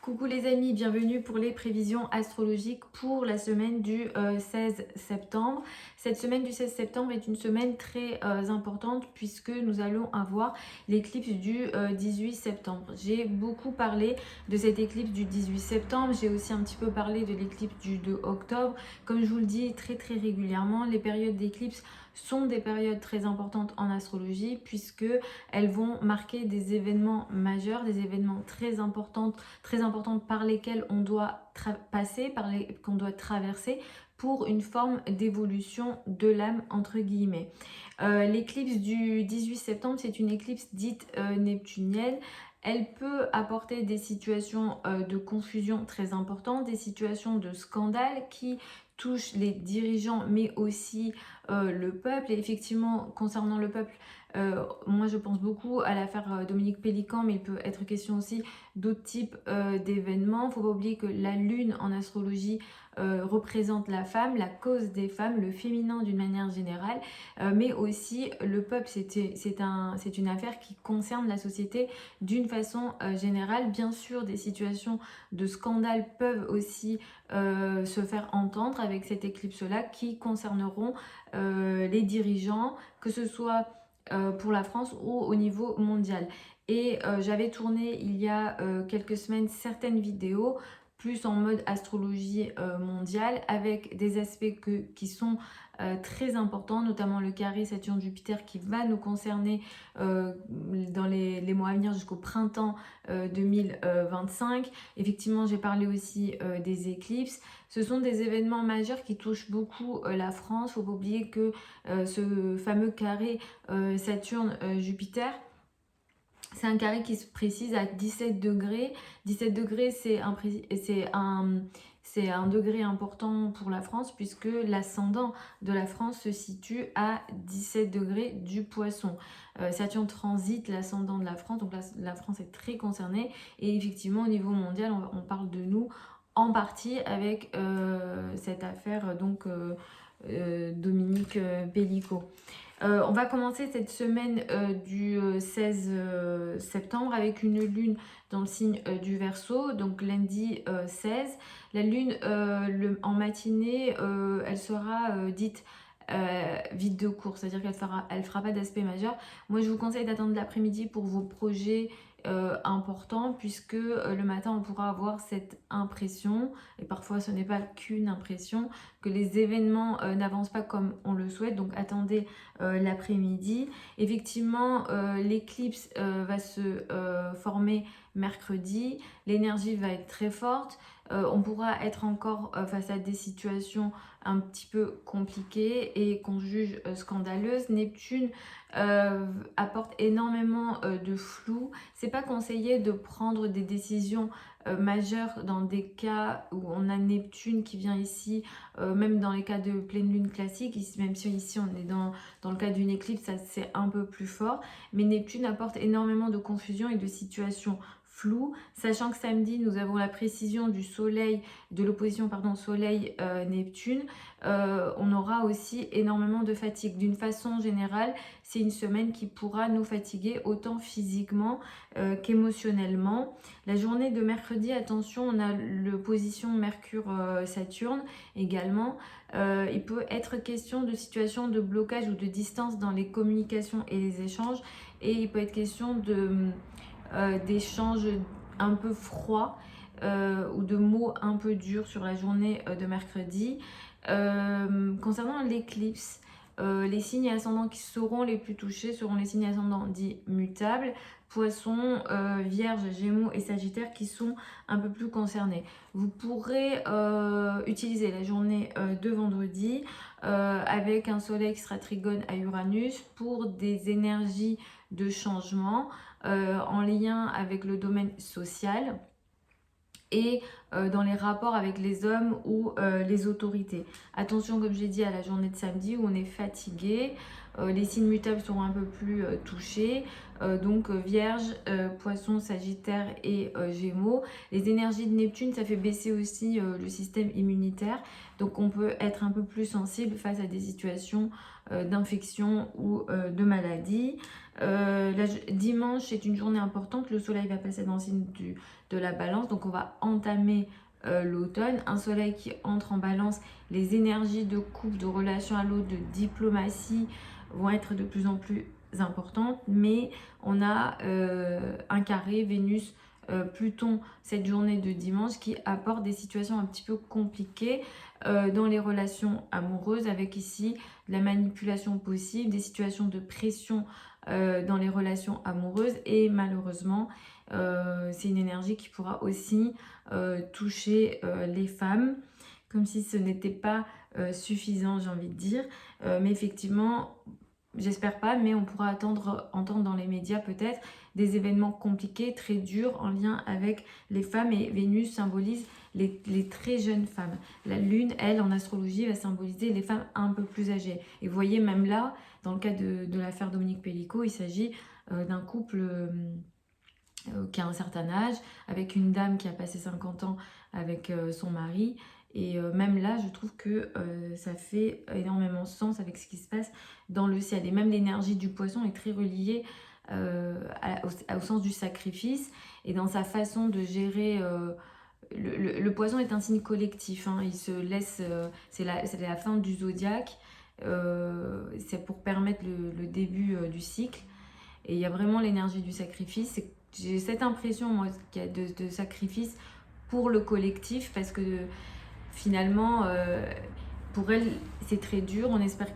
Coucou les amis, bienvenue pour les prévisions astrologiques pour la semaine du 16 septembre. Cette semaine du 16 septembre est une semaine très importante puisque nous allons avoir l'éclipse du 18 septembre. J'ai beaucoup parlé de cette éclipse du 18 septembre, j'ai aussi un petit peu parlé de l'éclipse du 2 octobre. Comme je vous le dis très régulièrement, les périodes d'éclipse sont des périodes très importantes en astrologie puisque elles vont marquer des événements majeurs, des événements très importants par lesquels on doit passer, qu'on doit traverser pour une forme d'évolution de l'âme entre guillemets. L'éclipse du 18 septembre, c'est une éclipse dite neptunienne. Elle peut apporter des situations de confusion très importantes, des situations de scandale qui touchent les dirigeants mais aussi le peuple. Et effectivement, concernant le peuple, moi je pense beaucoup à l'affaire Dominique Pélican, mais il peut être question aussi d'autres types d'événements. Il ne faut pas oublier que la lune en astrologie représente la femme, la cause des femmes, le féminin d'une manière générale, mais aussi le peuple. C'est une affaire qui concerne la société d'une façon générale. Bien sûr, des situations de scandale peuvent aussi se faire entendre avec cette éclipse-là qui concerneront les dirigeants, que ce soit pour la France ou au niveau mondial. Et j'avais tourné il y a quelques semaines certaines vidéos plus en mode astrologie mondiale avec des aspects qui sont très importants, notamment le carré Saturne-Jupiter qui va nous concerner dans les mois à venir jusqu'au printemps 2025. Effectivement, j'ai parlé aussi des éclipses. Ce sont des événements majeurs qui touchent beaucoup la France. Il ne faut pas oublier que ce fameux carré Saturne-Jupiter, c'est un carré qui se précise à 17 degrés. 17 degrés, c'est un degré important pour la France puisque l'ascendant de la France se situe à 17 degrés du Poisson. Saturne transite l'ascendant de la France, donc la France est très concernée. Et effectivement, au niveau mondial, on parle de nous en partie avec cette affaire Dominique Pellico. On va commencer cette semaine du 16 septembre avec une lune dans le signe du Verseau, donc lundi 16. La lune en matinée, elle sera dite vide de cours, c'est-à-dire qu'elle fera pas d'aspect majeur. Moi, je vous conseille d'attendre l'après-midi pour vos projets importants puisque le matin, on pourra avoir cette impression, et parfois ce n'est pas qu'une impression, que les événements n'avancent pas comme on le souhaite. Donc attendez l'après-midi. Effectivement, l'éclipse va se former mercredi. L'énergie va être très forte. On pourra être encore face à des situations un petit peu compliquées et qu'on juge scandaleuses. Neptune apporte énormément de flou. C'est pas conseillé de prendre des décisions majeures dans des cas où on a Neptune qui vient ici, même dans les cas de pleine lune classique, même si ici on est dans le cas d'une éclipse, ça c'est un peu plus fort. Mais Neptune apporte énormément de confusion et de situations floues, sachant que samedi nous avons la précision du soleil, de l'opposition pardon soleil-Neptune. On aura aussi énormément de fatigue. D'une façon générale, c'est une semaine qui pourra nous fatiguer autant physiquement qu'émotionnellement. La journée de mercredi, attention, on a l'opposition Mercure-Saturne également. Il peut être question de situations de blocage ou de distance dans les communications et les échanges, et il peut être question d'échanges un peu froids ou de mots un peu durs sur la journée de mercredi. Concernant l'éclipse, les signes ascendants qui seront les plus touchés seront les signes ascendants dits mutables, Poissons, Vierge, Gémeaux et Sagittaire qui sont un peu plus concernés. Vous pourrez utiliser la journée de vendredi avec un soleil qui sera trigone à Uranus pour des énergies de changement en lien avec le domaine social et dans les rapports avec les hommes ou les autorités. Attention, comme j'ai dit, à la journée de samedi où on est fatigué. les signes mutables seront un peu plus touchés. Donc Vierge, Poisson, Sagittaire et Gémeaux. Les énergies de Neptune, ça fait baisser aussi le système immunitaire. Donc on peut être un peu plus sensible face à des situations d'infection ou de maladie. Dimanche, c'est une journée importante. Le soleil va passer dans le signe de la balance. Donc on va entamer l'automne. Un soleil qui entre en balance, les énergies de couple, de relation à l'autre, de diplomatie vont être de plus en plus importantes. Mais on a un carré Vénus Pluton cette journée de dimanche qui apporte des situations un petit peu compliquées dans les relations amoureuses, avec ici de la manipulation possible, des situations de pression dans les relations amoureuses, et malheureusement c'est une énergie qui pourra aussi toucher les femmes, comme si ce n'était pas suffisant, j'ai envie de dire. Mais effectivement, j'espère pas, mais on pourra entendre dans les médias peut-être des événements compliqués, très durs en lien avec les femmes, et Vénus symbolise les très jeunes femmes. La lune, elle, en astrologie, va symboliser les femmes un peu plus âgées. Et vous voyez, même là, dans le cas de l'affaire Dominique Pellicot, il s'agit d'un couple qui a un certain âge, avec une dame qui a passé 50 ans avec son mari. Et même là, je trouve que ça fait énormément sens avec ce qui se passe dans le ciel. Et même l'énergie du poisson est très reliée au sens du sacrifice, et dans sa façon de gérer. Le poisson est un signe collectif, hein. Il se laisse, c'est la fin du zodiaque, c'est pour permettre le début du cycle. Et il y a vraiment l'énergie du sacrifice. J'ai cette impression, moi, qu'il y a de sacrifice pour le collectif, parce que finalement, pour elle, c'est très dur. On espère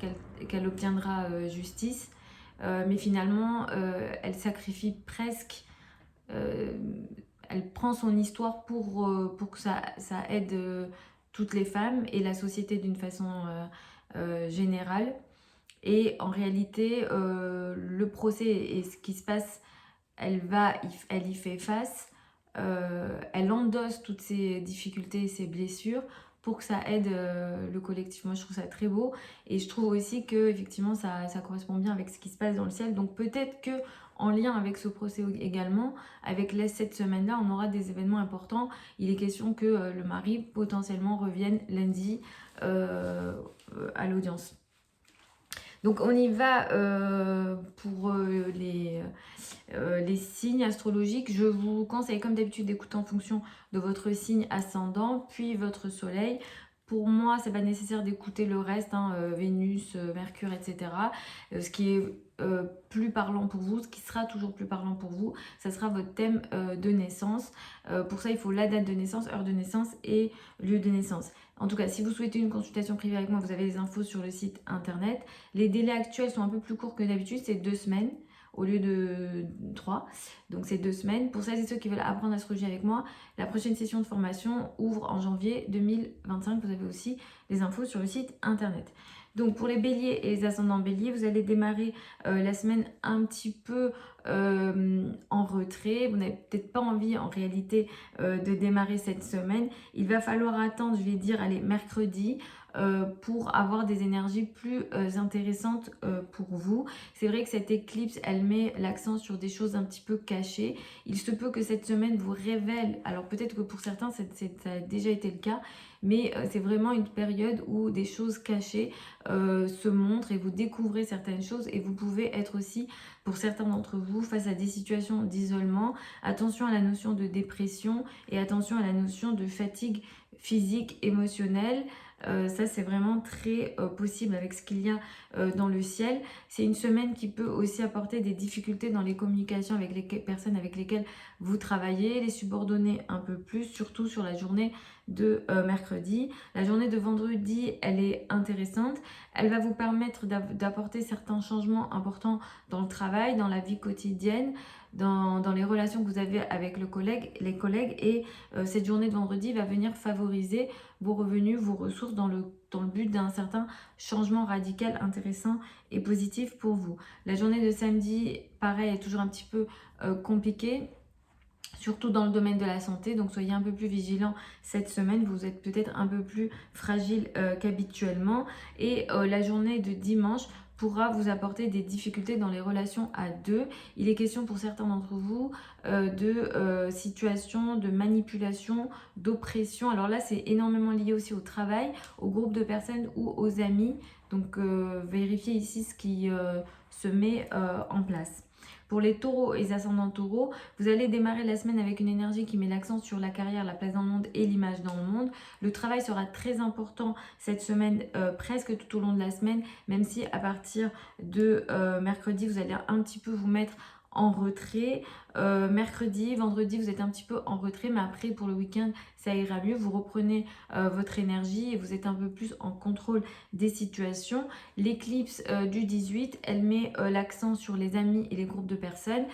qu'elle obtiendra justice. Mais finalement, elle sacrifie presque. Elle prend son histoire pour que ça aide toutes les femmes et la société d'une façon générale. Et en réalité, le procès et ce qui se passe, elle y fait face. Elle endosse toutes ces difficultés et ces blessures pour que ça aide le collectif. Moi, je trouve ça très beau, et je trouve aussi que effectivement ça correspond bien avec ce qui se passe dans le ciel. Donc peut-être que en lien avec ce procès également, avec cette semaine-là, on aura des événements importants. Il est question que le mari potentiellement revienne lundi à l'audience. Donc on y va pour les signes astrologiques. Je vous conseille comme d'habitude d'écouter en fonction de votre signe ascendant, puis votre soleil. Pour moi, c'est pas nécessaire d'écouter le reste, hein, Vénus, Mercure, etc. Ce qui est plus parlant pour vous, ce qui sera toujours plus parlant pour vous, ça sera votre thème de naissance. Pour ça, il faut la date de naissance, heure de naissance et lieu de naissance. En tout cas, si vous souhaitez une consultation privée avec moi, vous avez les infos sur le site internet. Les délais actuels sont un peu plus courts que d'habitude, c'est 2 semaines au lieu de 3. Donc c'est 2 semaines. Pour celles et ceux qui veulent apprendre l'astrologie avec moi, la prochaine session de formation ouvre en janvier 2025. Vous avez aussi les infos sur le site internet. Donc pour les béliers et les ascendants béliers, vous allez démarrer la semaine un petit peu en retrait. Vous n'avez peut-être pas envie en réalité de démarrer cette semaine. Il va falloir attendre, je vais dire, allez, mercredi, pour avoir des énergies plus intéressantes pour vous. C'est vrai que cette éclipse, elle met l'accent sur des choses un petit peu cachées. Il se peut que cette semaine vous révèle, alors peut-être que pour certains ça a déjà été le cas, mais c'est vraiment une période où des choses cachées se montrent et vous découvrez certaines choses, et vous pouvez être aussi, pour certains d'entre vous, face à des situations d'isolement. Attention à la notion de dépression et attention à la notion de fatigue physique, émotionnelle. Ça, c'est vraiment très possible avec ce qu'il y a dans le ciel. C'est une semaine qui peut aussi apporter des difficultés dans les communications avec les personnes avec lesquelles vous travaillez, les subordonnés un peu plus, surtout sur la journée de mercredi. La journée de vendredi, elle est intéressante. Elle va vous permettre d'apporter certains changements importants dans le travail, dans la vie quotidienne, dans les relations que vous avez avec les collègues, et cette journée de vendredi va venir favoriser vos revenus, vos ressources dans le but d'un certain changement radical, intéressant et positif pour vous. La journée de samedi, pareil, est toujours un petit peu compliquée, surtout dans le domaine de la santé, donc soyez un peu plus vigilants cette semaine. Vous êtes peut-être un peu plus fragile qu'habituellement. Et la journée de dimanche pourra vous apporter des difficultés dans les relations à deux. Il est question pour certains d'entre vous de situations de manipulation, d'oppression. Alors là, c'est énormément lié aussi au travail, au groupe de personnes ou aux amis. Donc vérifiez ici ce qui se met en place. Pour les taureaux et les ascendants taureaux, vous allez démarrer la semaine avec une énergie qui met l'accent sur la carrière, la place dans le monde et l'image dans le monde. Le travail sera très important cette semaine, presque tout au long de la semaine, même si à partir de mercredi, vous allez un petit peu vous mettre en retrait. Mercredi, vendredi, vous êtes un petit peu en retrait, mais après pour le week-end, ça ira mieux. Vous reprenez votre énergie et vous êtes un peu plus en contrôle des situations. L'éclipse du 18, elle met l'accent sur les amis et les groupes de personnes,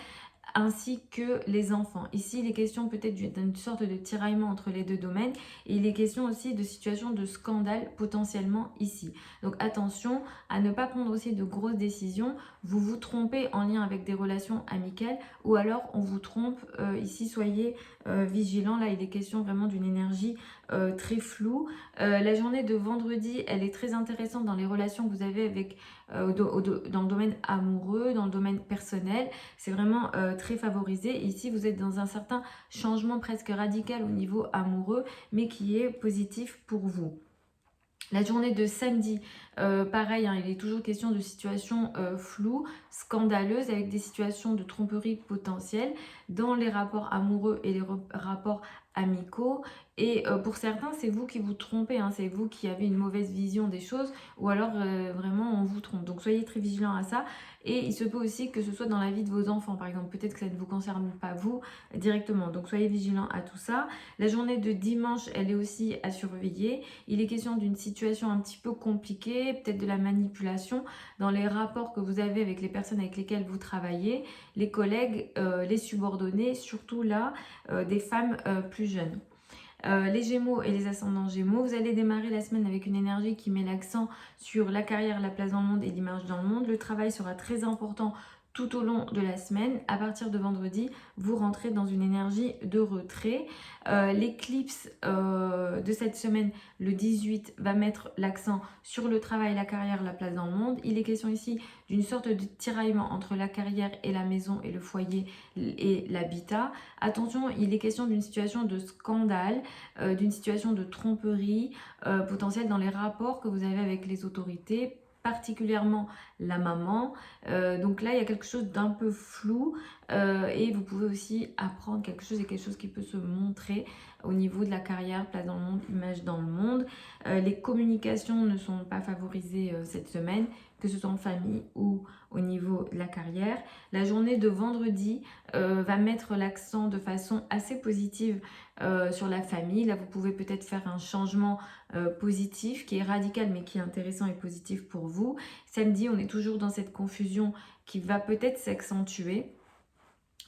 ainsi que les enfants. Ici, il est question peut-être d'une sorte de tiraillement entre les deux domaines et il est question aussi de situations de scandale potentiellement ici. Donc attention à ne pas prendre aussi de grosses décisions. Vous vous trompez en lien avec des relations amicales ou alors on vous trompe. Ici, soyez vigilants. Là, il est question vraiment d'une énergie très floue. La journée de vendredi, elle est très intéressante dans les relations que vous avez avec dans le domaine amoureux, dans le domaine personnel. C'est vraiment très favorisé. Ici, vous êtes dans un certain changement presque radical au niveau amoureux, mais qui est positif pour vous. La journée de samedi, pareil, hein, il est toujours question de situations floues, scandaleuses, avec des situations de tromperie potentielle dans les rapports amoureux et les rapports amicaux. Et pour certains, c'est vous qui vous trompez, hein, c'est vous qui avez une mauvaise vision des choses, ou alors vraiment on vous trompe. Donc soyez très vigilants à ça. Et il se peut aussi que ce soit dans la vie de vos enfants, par exemple. Peut-être que ça ne vous concerne pas vous directement. Donc soyez vigilants à tout ça. La journée de dimanche, elle est aussi à surveiller. Il est question d'une situation un petit peu compliquée, peut-être de la manipulation dans les rapports que vous avez avec les personnes avec lesquelles vous travaillez, les collègues, les subordonnés, surtout là, des femmes plus jeunes. Les Gémeaux et les ascendants Gémeaux, vous allez démarrer la semaine avec une énergie qui met l'accent sur la carrière, la place dans le monde et l'image dans le monde. Le travail sera très important tout au long de la semaine. À partir de vendredi, vous rentrez dans une énergie de retrait. L'éclipse de cette semaine, le 18, va mettre l'accent sur le travail, la carrière, la place dans le monde. Il est question ici d'une sorte de tiraillement entre la carrière et la maison et le foyer et l'habitat. Attention, il est question d'une situation de scandale, d'une situation de tromperie potentielle dans les rapports que vous avez avec les autorités, particulièrement la maman. Donc là, il y a quelque chose d'un peu flou et vous pouvez aussi apprendre quelque chose et quelque chose qui peut se montrer au niveau de la carrière, place dans le monde, image dans le monde. Les communications ne sont pas favorisées cette semaine, que ce soit en famille ou au niveau de la carrière. La journée de vendredi va mettre l'accent de façon assez positive sur la famille. Là, vous pouvez peut-être faire un changement positif qui est radical mais qui est intéressant et positif pour vous. Samedi, on est toujours dans cette confusion qui va peut-être s'accentuer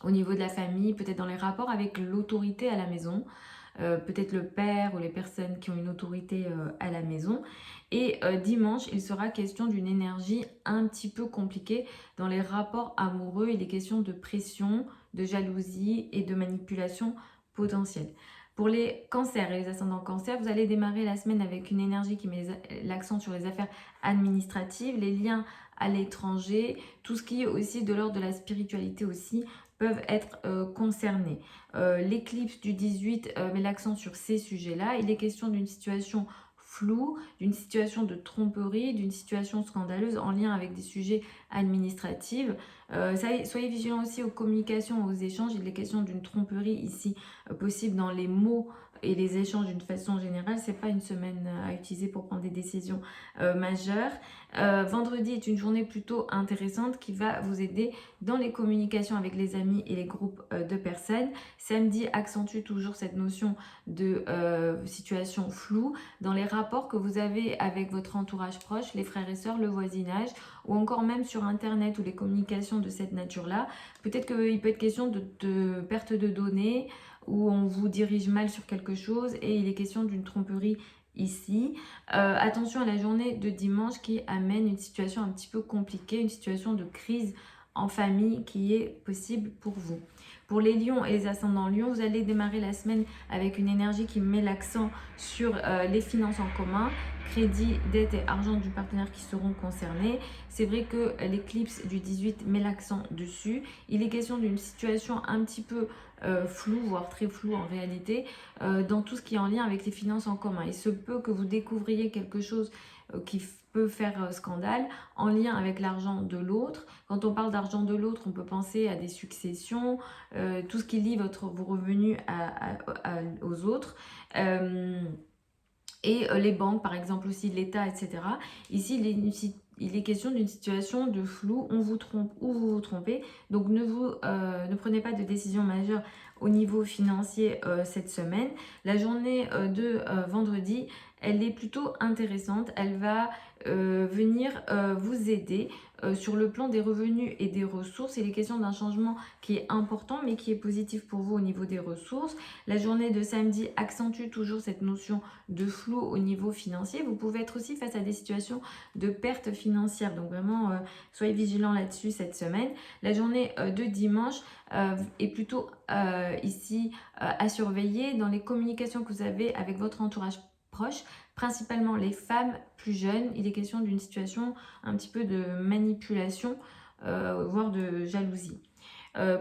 au niveau de la famille, peut-être dans les rapports avec l'autorité à la maison. Peut-être le père ou les personnes qui ont une autorité à la maison. Et dimanche, il sera question d'une énergie un petit peu compliquée dans les rapports amoureux. Il est question de pression, de jalousie et de manipulation potentielle. Pour les cancers et les ascendants cancers, vous allez démarrer la semaine avec une énergie qui met l'accent sur les affaires administratives, les liens à l'étranger, tout ce qui est aussi de l'ordre de la spiritualité aussi peuvent être concernés. L'éclipse du 18 met l'accent sur ces sujets-là. Il est question d'une situation floue, d'une situation de tromperie, d'une situation scandaleuse en lien avec des sujets administratifs. Soyez vigilants aussi aux communications, aux échanges. Il est question d'une tromperie ici possible dans les mots et les échanges d'une façon générale. C'est pas une semaine à utiliser pour prendre des décisions majeures. Vendredi est une journée plutôt intéressante qui va vous aider dans les communications avec les amis et les groupes de personnes. Samedi accentue toujours cette notion de situation floue dans les rapports que vous avez avec votre entourage proche, les frères et sœurs, le voisinage ou encore même sur internet ou les communications de cette nature-là. Peut-être qu'il peut être question de perte de données où on vous dirige mal sur quelque chose et il est question d'une tromperie ici. Attention à la journée de dimanche qui amène une situation un petit peu compliquée, une situation de crise en famille qui est possible pour vous. Pour les lions et les ascendants lions, vous allez démarrer la semaine avec une énergie qui met l'accent sur les finances en commun, crédit, dette et argent du partenaire qui seront concernés. C'est vrai que l'éclipse du 18 met l'accent dessus. Il est question d'une situation un petit peu floue, voire très floue en réalité, dans tout ce qui est en lien avec les finances en commun. Il se peut que vous découvriez quelque chose qui peut faire scandale en lien avec l'argent de l'autre. Quand on parle d'argent de l'autre, on peut penser à des successions, tout ce qui lie vos revenus aux autres. Et les banques, par exemple aussi l'État, etc. Ici, il est question d'une situation de flou, on vous trompe ou vous vous trompez. Donc ne prenez pas de décision majeure au niveau financier cette semaine. La journée de vendredi, elle est plutôt intéressante. Elle va venir vous aider sur le plan des revenus et des ressources. Il est question d'un changement qui est important mais qui est positif pour vous au niveau des ressources. La journée de samedi accentue toujours cette notion de flou au niveau financier. Vous pouvez être aussi face à des situations de perte financière. Donc vraiment, soyez vigilants là-dessus cette semaine. La journée de dimanche est plutôt ici à surveiller dans les communications que vous avez avec votre entourage proche, principalement les femmes plus jeunes. Il est question d'une situation un petit peu de manipulation, voire de jalousie.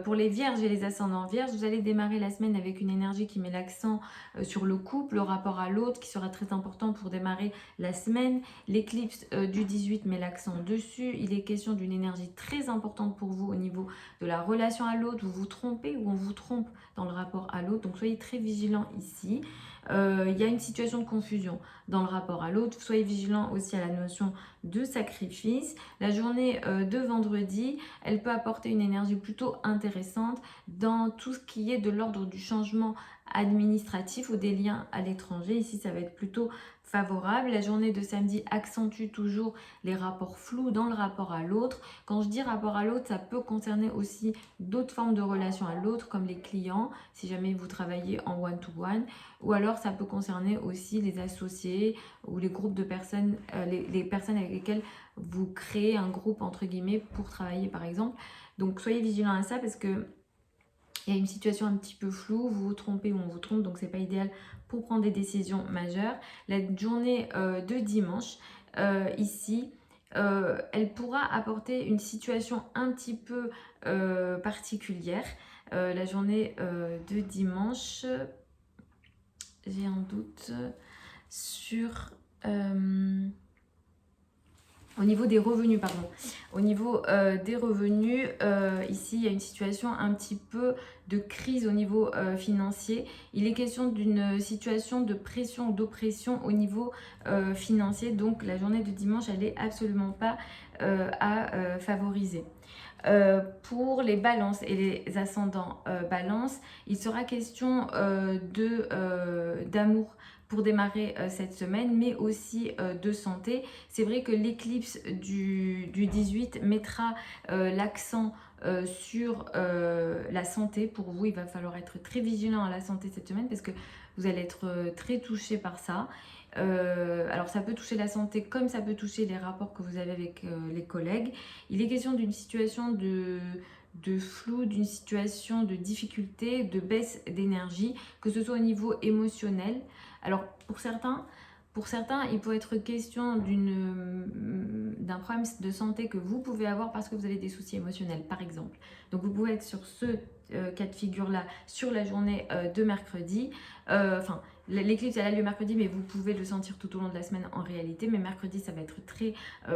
Pour les vierges et les ascendants vierges, vous allez démarrer la semaine avec une énergie qui met l'accent sur le couple, le rapport à l'autre, qui sera très important pour démarrer la semaine. L'éclipse du 18 met l'accent dessus. Il est question d'une énergie très importante pour vous au niveau de la relation à l'autre. Vous vous trompez ou on vous trompe dans le rapport à l'autre. Donc soyez très vigilants ici. Il y a une situation de confusion dans le rapport à l'autre. Soyez vigilants aussi à la notion de sacrifice. La journée de vendredi, elle peut apporter une énergie plutôt intéressante dans tout ce qui est de l'ordre du changement administratif ou des liens à l'étranger. Ici, ça va être plutôt favorable. La journée de samedi accentue toujours les rapports flous dans le rapport à l'autre. Quand je dis rapport à l'autre, ça peut concerner aussi d'autres formes de relations à l'autre, comme les clients, si jamais vous travaillez en one-to-one, ou alors ça peut concerner aussi les associés ou les groupes de personnes, les personnes avec lesquelles vous créez un groupe entre guillemets pour travailler par exemple. Donc soyez vigilants à ça parce que il y a une situation un petit peu floue, vous vous trompez ou on vous trompe, donc c'est pas idéal pour prendre des décisions majeures. La journée de dimanche, ici, elle pourra apporter une situation un petit peu particulière. La journée de dimanche, j'ai un doute sur... au niveau des revenus, pardon. Au niveau des revenus, ici, il y a une situation un petit peu de crise au niveau financier. Il est question d'une situation de pression, d'oppression au niveau financier. Donc, la journée de dimanche, elle n'est absolument pas à favoriser. Pour les balances et les ascendants balance, il sera question d'amour pour démarrer cette semaine, mais aussi de santé. C'est vrai que l'éclipse du 18 mettra l'accent sur la santé. Pour vous, il va falloir être très vigilant à la santé cette semaine parce que vous allez être très touché par ça. Alors ça peut toucher la santé comme ça peut toucher les rapports que vous avez avec les collègues. Il est question d'une situation de flou, d'une situation de difficulté, de baisse d'énergie, que ce soit au niveau émotionnel. Alors pour certains, il peut être question d'un problème de santé que vous pouvez avoir parce que vous avez des soucis émotionnels, par exemple. Donc vous pouvez être sur ce cas de figure-là sur la journée de mercredi. L'éclipse elle a lieu mercredi, mais vous pouvez le sentir tout au long de la semaine en réalité. Mais mercredi, ça va être très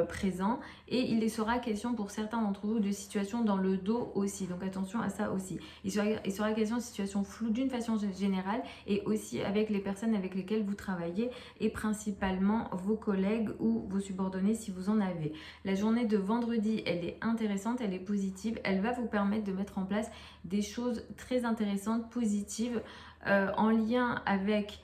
présent. Et il sera question pour certains d'entre vous de situations dans le dos aussi. Donc attention à ça aussi. Il sera question de situations floues d'une façon générale et aussi avec les personnes avec lesquelles vous travaillez et principalement vos collègues ou vos subordonnés si vous en avez. La journée de vendredi, elle est intéressante, elle est positive. Elle va vous permettre de mettre en place des choses très intéressantes, positives, en lien avec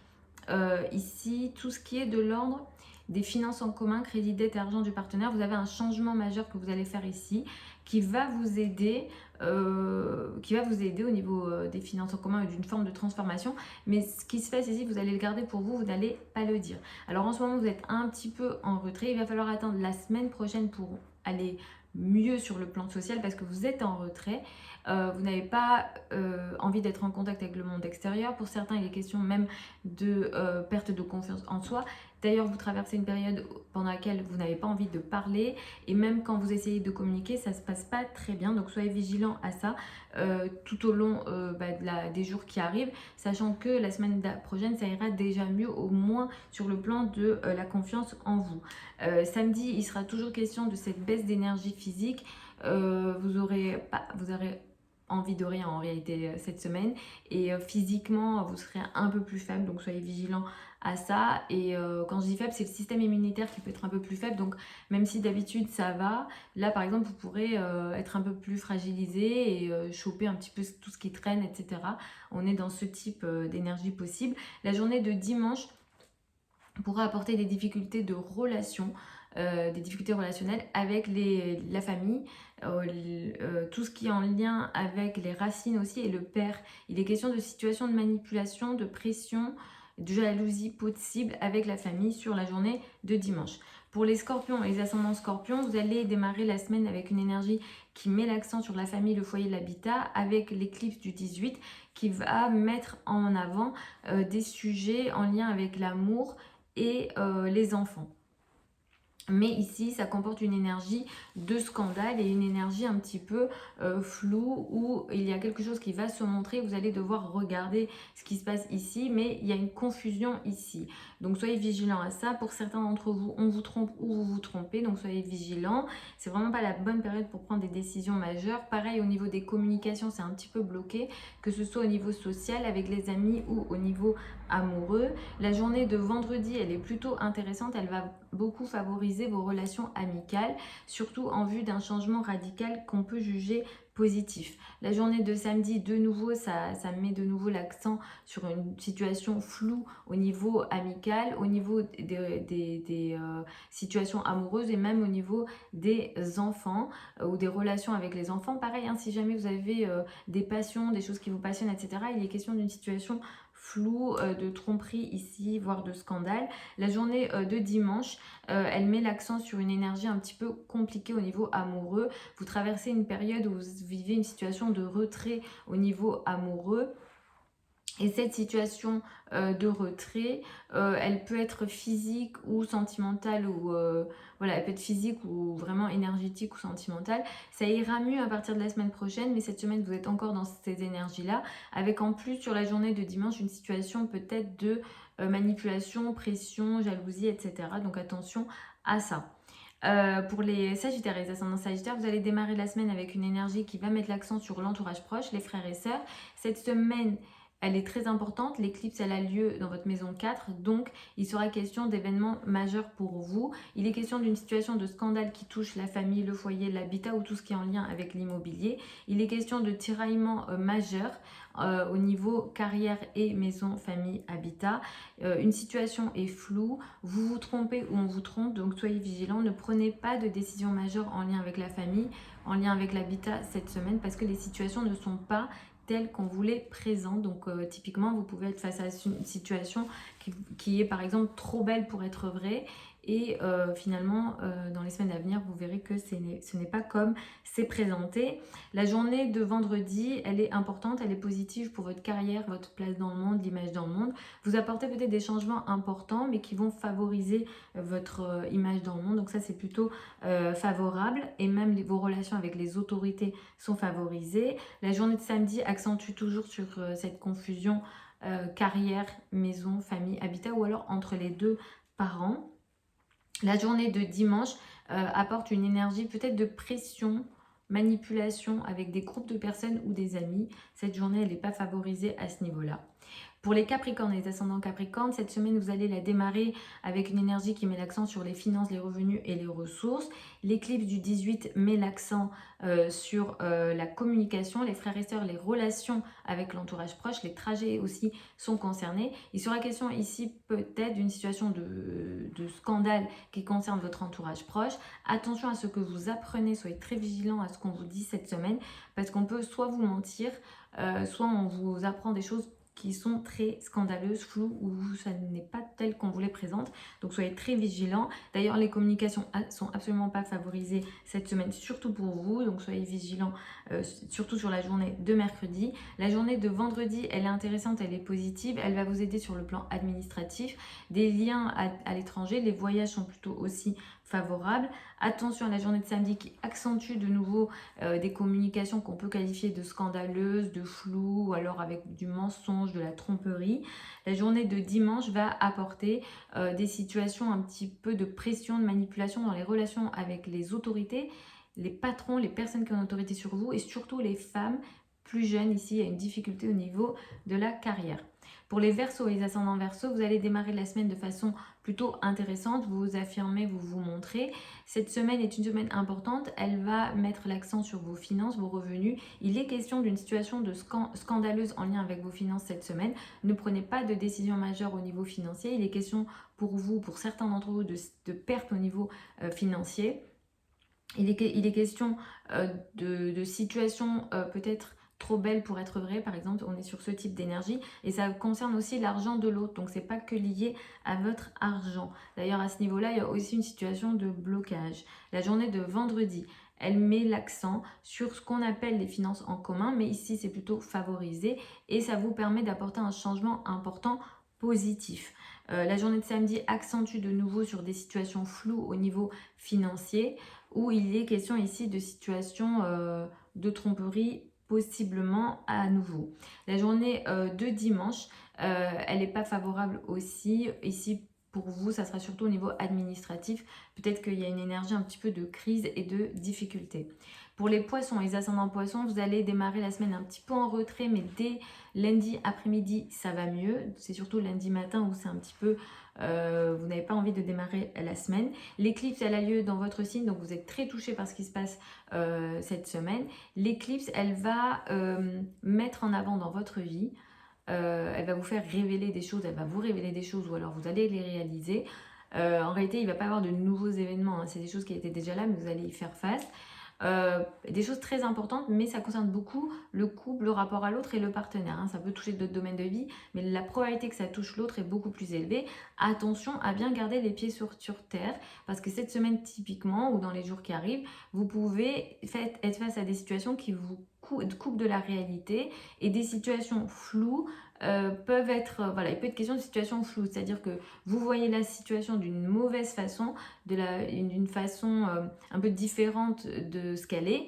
ici tout ce qui est de l'ordre des finances en commun, crédit, dette et argent du partenaire. Vous avez un changement majeur que vous allez faire ici qui va vous aider au niveau des finances en commun et d'une forme de transformation. Mais ce qui se passe ici, vous allez le garder pour vous, vous n'allez pas le dire. Alors en ce moment, vous êtes un petit peu en retrait. Il va falloir attendre la semaine prochaine pour aller mieux sur le plan social parce que vous êtes en retrait. Vous n'avez pas envie d'être en contact avec le monde extérieur. Pour certains, il est question même de perte de confiance en soi. D'ailleurs, vous traversez une période pendant laquelle vous n'avez pas envie de parler et même quand vous essayez de communiquer, ça ne se passe pas très bien. Donc, soyez vigilants à ça tout au long des jours qui arrivent, sachant que la semaine prochaine, ça ira déjà mieux, au moins sur le plan de la confiance en vous. Samedi, il sera toujours question de cette baisse d'énergie physique. Vous aurez envie de rien en réalité cette semaine et physiquement vous serez un peu plus faible, donc soyez vigilants à ça. Et quand je dis faible, c'est le système immunitaire qui peut être un peu plus faible, donc même si d'habitude ça va, là par exemple vous pourrez être un peu plus fragilisé et choper un petit peu tout ce qui traîne, etc. On est dans ce type d'énergie possible. La journée de dimanche pourra apporter des difficultés de relation, des difficultés relationnelles avec la famille, tout ce qui est en lien avec les racines aussi et le père. Il est question de situations de manipulation, de pression, de jalousie possible avec la famille sur la journée de dimanche. Pour les scorpions et les ascendants scorpions, vous allez démarrer la semaine avec une énergie qui met l'accent sur la famille, le foyer, l'habitat, avec l'éclipse du 18 qui va mettre en avant des sujets en lien avec l'amour et les enfants. Mais ici, ça comporte une énergie de scandale et une énergie un petit peu floue où il y a quelque chose qui va se montrer. Vous allez devoir regarder ce qui se passe ici, mais il y a une confusion ici. Donc, soyez vigilants à ça. Pour certains d'entre vous, on vous trompe ou vous vous trompez. Donc, soyez vigilants. C'est vraiment pas la bonne période pour prendre des décisions majeures. Pareil, au niveau des communications, c'est un petit peu bloqué, que ce soit au niveau social, avec les amis ou au niveau amoureux. La journée de vendredi, elle est plutôt intéressante. Elle va beaucoup favoriser vos relations amicales, surtout en vue d'un changement radical qu'on peut juger positif. La journée de samedi, de nouveau, ça met de nouveau l'accent sur une situation floue au niveau amical, au niveau des situations amoureuses et même au niveau des enfants ou des relations avec les enfants. Pareil, hein, si jamais vous avez des passions, des choses qui vous passionnent, etc., il est question d'une situation flou, de tromperie ici, voire de scandale. La journée de dimanche, elle met l'accent sur une énergie un petit peu compliquée au niveau amoureux. Vous traversez une période où vous vivez une situation de retrait au niveau amoureux. Et cette situation de retrait, elle peut être physique ou sentimentale, ou voilà, elle peut être physique ou vraiment énergétique ou sentimentale. Ça ira mieux à partir de la semaine prochaine, mais cette semaine vous êtes encore dans ces énergies-là, avec en plus sur la journée de dimanche une situation peut-être de manipulation, pression, jalousie, etc. Donc attention à ça. Pour les Sagittaires et les ascendants Sagittaires, vous allez démarrer la semaine avec une énergie qui va mettre l'accent sur l'entourage proche, les frères et sœurs. Cette semaine, elle est très importante. L'éclipse, elle a lieu dans votre maison 4. Donc, il sera question d'événements majeurs pour vous. Il est question d'une situation de scandale qui touche la famille, le foyer, l'habitat ou tout ce qui est en lien avec l'immobilier. Il est question de tiraillements majeurs au niveau carrière et maison, famille, habitat. Une situation est floue. Vous vous trompez ou on vous trompe. Donc, soyez vigilants. Ne prenez pas de décision majeure en lien avec la famille, en lien avec l'habitat cette semaine parce que les situations ne sont pas telle qu'on vous les présente. Donc typiquement, vous pouvez être face à une situation qui est par exemple trop belle pour être vraie. Et finalement, dans les semaines à venir, vous verrez que ce n'est pas comme c'est présenté. La journée de vendredi, elle est importante, elle est positive pour votre carrière, votre place dans le monde, l'image dans le monde. Vous apportez peut-être des changements importants, mais qui vont favoriser votre image dans le monde. Donc ça, c'est plutôt favorable. Et même vos relations avec les autorités sont favorisées. La journée de samedi accentue toujours sur cette confusion carrière, maison, famille, habitat ou alors entre les deux parents. La journée de dimanche apporte une énergie peut-être de pression, manipulation avec des groupes de personnes ou des amis. Cette journée, elle n'est pas favorisée à ce niveau-là. Pour les Capricornes et les ascendants Capricornes, cette semaine, vous allez la démarrer avec une énergie qui met l'accent sur les finances, les revenus et les ressources. L'éclipse du 18 met l'accent sur la communication, les frères et sœurs, les relations avec l'entourage proche, les trajets aussi sont concernés. Il sera question ici peut-être d'une situation de scandale qui concerne votre entourage proche. Attention à ce que vous apprenez, soyez très vigilants à ce qu'on vous dit cette semaine parce qu'on peut soit vous mentir, soit on vous apprend des choses qui sont très scandaleuses, floues, où ça n'est pas telle qu'on vous les présente. Donc soyez très vigilants. D'ailleurs, les communications sont absolument pas favorisées cette semaine, surtout pour vous. Donc soyez vigilants, surtout sur la journée de mercredi. La journée de vendredi, elle est intéressante, elle est positive. Elle va vous aider sur le plan administratif. Des liens à l'étranger, les voyages sont plutôt aussi favorables. Attention à la journée de samedi qui accentue de nouveau des communications qu'on peut qualifier de scandaleuses, de floues, ou alors avec du mensonge, de la tromperie. La journée de dimanche va apporter des situations un petit peu de pression, de manipulation dans les relations avec les autorités, les patrons, les personnes qui ont autorité sur vous et surtout les femmes plus jeunes. Ici, il y a une difficulté au niveau de la carrière. Pour les Verseaux et les ascendants Verseaux, vous allez démarrer la semaine de façon plutôt intéressante, vous vous affirmez, vous vous montrez. Cette semaine est une semaine importante, elle va mettre l'accent sur vos finances, vos revenus. Il est question d'une situation de scandaleuse en lien avec vos finances cette semaine. Ne prenez pas de décision majeure au niveau financier, il est question pour vous, pour certains d'entre vous, de perte au niveau financier. Il est question de situations peut-être trop belle pour être vraie, par exemple, on est sur ce type d'énergie et ça concerne aussi l'argent de l'autre, donc c'est pas que lié à votre argent. D'ailleurs, à ce niveau-là, il y a aussi une situation de blocage. La journée de vendredi, elle met l'accent sur ce qu'on appelle les finances en commun, mais ici c'est plutôt favorisé et ça vous permet d'apporter un changement important positif. La journée de samedi accentue de nouveau sur des situations floues au niveau financier, où il est question ici de situations de tromperie possiblement à nouveau. La journée de dimanche, elle n'est pas favorable aussi. Ici, pour vous, ça sera surtout au niveau administratif. Peut-être qu'il y a une énergie un petit peu de crise et de difficulté. Pour les poissons et les ascendants poissons, vous allez démarrer la semaine un petit peu en retrait, mais dès lundi après-midi, ça va mieux. C'est surtout lundi matin où c'est un petit peu... vous n'avez pas envie de démarrer la semaine. L'éclipse, elle a lieu dans votre signe, donc vous êtes très touché par ce qui se passe cette semaine. L'éclipse, elle va mettre en avant dans votre vie, elle va vous faire révéler des choses, elle va vous révéler des choses ou alors vous allez les réaliser. En réalité, il ne va pas y avoir de nouveaux événements, hein. C'est des choses qui étaient déjà là, mais vous allez y faire face. Des choses très importantes, mais ça concerne beaucoup le couple, le rapport à l'autre et le partenaire, hein. Ça peut toucher d'autres domaines de vie, mais la probabilité que ça touche l'autre est beaucoup plus élevée. Attention à bien garder les pieds sur terre, parce que cette semaine typiquement, ou dans les jours qui arrivent, vous pouvez être face à des situations qui vous coupent de la réalité et des situations floues peuvent être, voilà, il peut être question de situations floues, c'est-à-dire que vous voyez la situation d'une mauvaise façon, d'une façon un peu différente de ce qu'elle est,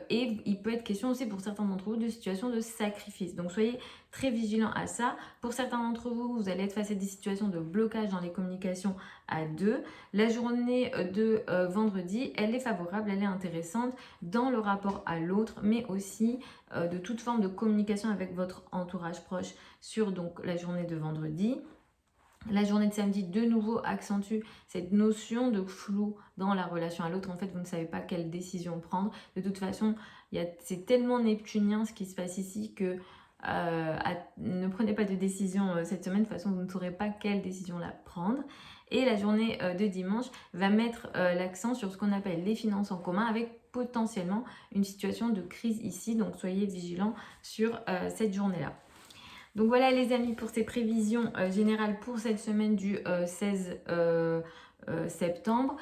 et il peut être question aussi pour certains d'entre vous de situations de sacrifice. Donc soyez très vigilants à ça. Pour certains d'entre vous, vous allez être face à des situations de blocage dans les communications à deux. La journée de vendredi, elle est favorable, elle est intéressante dans le rapport à l'autre, mais aussi de toute forme de communication avec votre entourage proche sur donc la journée de vendredi. La journée de samedi, de nouveau, accentue cette notion de flou dans la relation à l'autre. En fait, vous ne savez pas quelle décision prendre. De toute façon, c'est tellement neptunien ce qui se passe ici que ne prenez pas de décision cette semaine. De toute façon, vous ne saurez pas quelle décision la prendre. Et la journée de dimanche va mettre l'accent sur ce qu'on appelle les finances en commun avec potentiellement une situation de crise ici. Donc, soyez vigilants sur cette journée-là. Donc voilà les amis pour ces prévisions générales pour cette semaine du 16 septembre.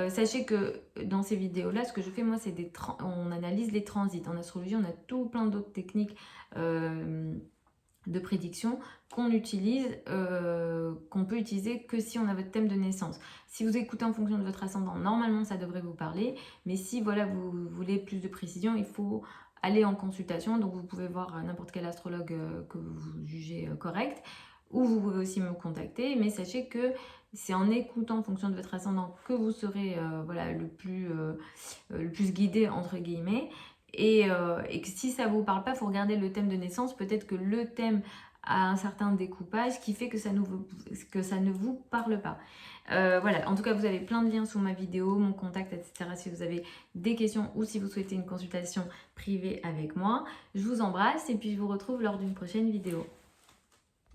Sachez que dans ces vidéos-là, ce que je fais moi, c'est on analyse les transits. En astrologie, on a tout plein d'autres techniques de prédiction qu'on utilise, qu'on peut utiliser que si on a votre thème de naissance. Si vous écoutez en fonction de votre ascendant, normalement ça devrait vous parler. Mais si voilà, vous voulez plus de précision, il faut aller en consultation. Donc vous pouvez voir n'importe quel astrologue que vous jugez correct, ou vous pouvez aussi me contacter. Mais sachez que c'est en écoutant en fonction de votre ascendant que vous serez voilà, le plus guidé entre guillemets. Et que si ça ne vous parle pas, il faut regarder le thème de naissance. Peut-être que le thème a un certain découpage qui fait que ça ne vous parle pas. Voilà, en tout cas, vous avez plein de liens sous ma vidéo, mon contact, etc. si vous avez des questions ou si vous souhaitez une consultation privée avec moi. Je vous embrasse et puis je vous retrouve lors d'une prochaine vidéo.